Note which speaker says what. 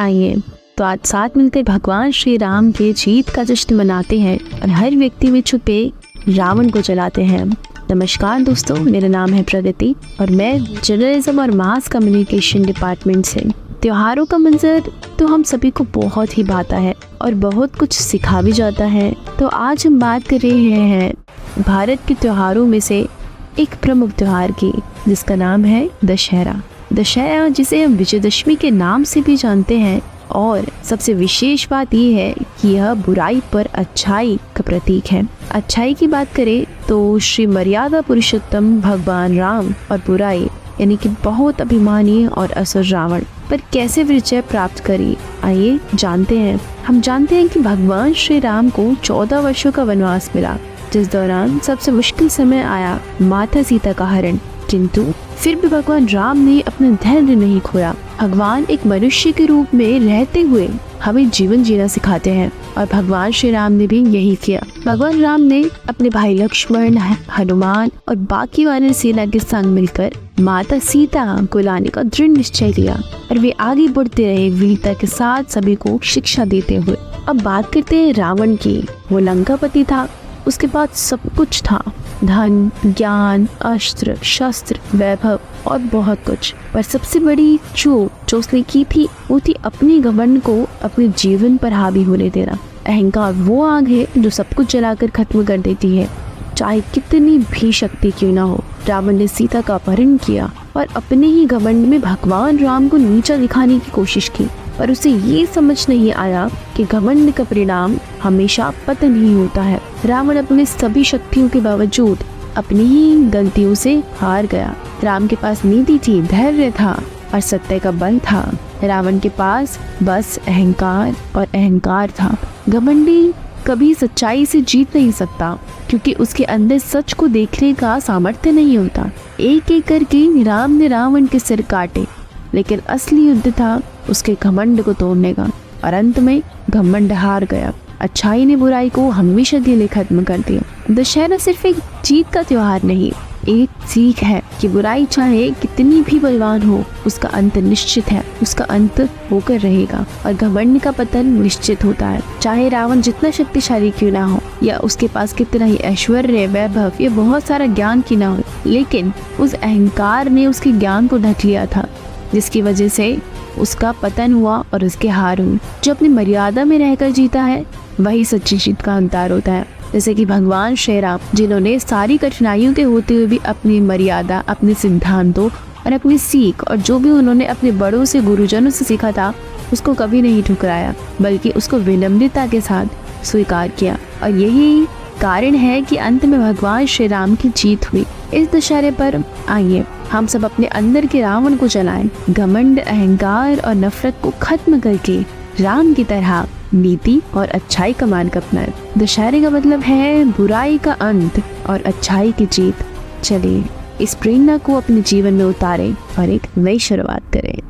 Speaker 1: आइए तो आज साथ मिलकर भगवान श्री राम के जीत का जश्न मनाते हैं और हर व्यक्ति में छुपे रावण को जलाते हैं। नमस्कार दोस्तों, मेरा नाम है प्रगति और मैं जर्नलिज्म और मास कम्युनिकेशन डिपार्टमेंट से। त्योहारों का मंजर तो हम सभी को बहुत ही भाता है और बहुत कुछ सिखा भी जाता है। तो आज हम बात कर रहे हैं भारत के त्योहारों में से एक प्रमुख त्योहार की, जिसका नाम है दशहरा। दशहरा जिसे हम विजयदशमी के नाम से भी जानते हैं, और सबसे विशेष बात यह है कि यह बुराई पर अच्छाई का प्रतीक है। अच्छाई की बात करें तो श्री मर्यादा पुरुषोत्तम भगवान राम और बुराई यानी कि बहुत अभिमानी और असुर रावण पर कैसे विजय प्राप्त करी, आइए जानते हैं। हम जानते हैं कि भगवान श्री राम को 14 वर्षों का वनवास मिला, जिस दौरान सबसे मुश्किल समय आया माता सीता का हरण, किंतु फिर भी भगवान राम ने अपना धैर्य नहीं खोया। भगवान एक मनुष्य के रूप में रहते हुए हमें जीवन जीना सिखाते हैं और भगवान श्री राम ने भी यही किया। भगवान राम ने अपने भाई लक्ष्मण, हनुमान और बाकी वानर सेना के संग मिलकर माता सीता को लाने का दृढ़ निश्चय लिया और वे आगे बढ़ते रहे वीरता के साथ सभी को शिक्षा देते हुए। अब बात करते हैं रावण की। वो लंकापति था, उसके पास सब कुछ था, धन, ज्ञान, अस्त्र शस्त्र, वैभव और बहुत कुछ। पर सबसे बड़ी चूक जो उसने की थी वो थी अपने घमंड को अपने जीवन पर हावी होने देना। अहंकार वो आग है जो सब कुछ जलाकर खत्म कर देती है, चाहे कितनी भी शक्ति क्यों ना हो। रावण ने सीता का अपहरण किया और अपने ही घमंड में भगवान राम को नीचा दिखाने की कोशिश की, पर उसे ये समझ नहीं आया कि घमंड का परिणाम हमेशा पतन ही होता है। रावण अपने सभी शक्तियों के बावजूद अपनी ही गलतियों से हार गया। राम के पास नीति थी, धैर्य था और सत्य का बल था। रावण के पास बस अहंकार और अहंकार था। घमंडी कभी सच्चाई से जीत नहीं सकता, क्योंकि उसके अंदर सच को देखने का सामर्थ्य नहीं होता। एक एक करके राम ने रावण के सिर काटे, लेकिन असली युद्ध था उसके घमंड को तोड़ने का, और अंत में घमंड हार गया। अच्छाई ने बुराई को हमेशा के लिए खत्म कर दिया। दशहरा सिर्फ एक जीत का त्योहार नहीं, एक सीख है कि बुराई चाहे कितनी भी बलवान हो, उसका अंत निश्चित है, उसका अंत होकर रहेगा और घमंड का पतन निश्चित होता है। चाहे रावण जितना शक्तिशाली क्यों ना हो, या उसके पास कितना ही ऐश्वर्य, वैभव या बहुत सारा ज्ञान क्यों ना हो, लेकिन उस अहंकार ने उसके ज्ञान को ढक लिया था, जिसकी वजह से उसका पतन हुआ और उसके हार हुई। जो अपनी मर्यादा में रहकर जीता है वही सच्ची जीत का अंतर होता है। जैसे कि भगवान श्री राम, जिन्होंने सारी कठिनाइयों के होते हुए भी अपनी मर्यादा, अपने सिद्धांतों और अपनी सीख और जो भी उन्होंने अपने बड़ों से, गुरुजनों से सीखा था, उसको कभी नहीं ठुकराया, बल्कि उसको विनम्रता के साथ स्वीकार किया। और यही कारण है कि अंत में भगवान श्री राम की जीत हुई। इस दशहरे पर आइए हम सब अपने अंदर के रावण को जलाएं, घमंड, अहंकार और नफरत को खत्म करके राम की तरह नीति और अच्छाई का मार्ग अपनाएं। दशहरे का मतलब है बुराई का अंत और अच्छाई की जीत। चलिए इस प्रेरणा को अपने जीवन में उतारें और एक नई शुरुआत करें।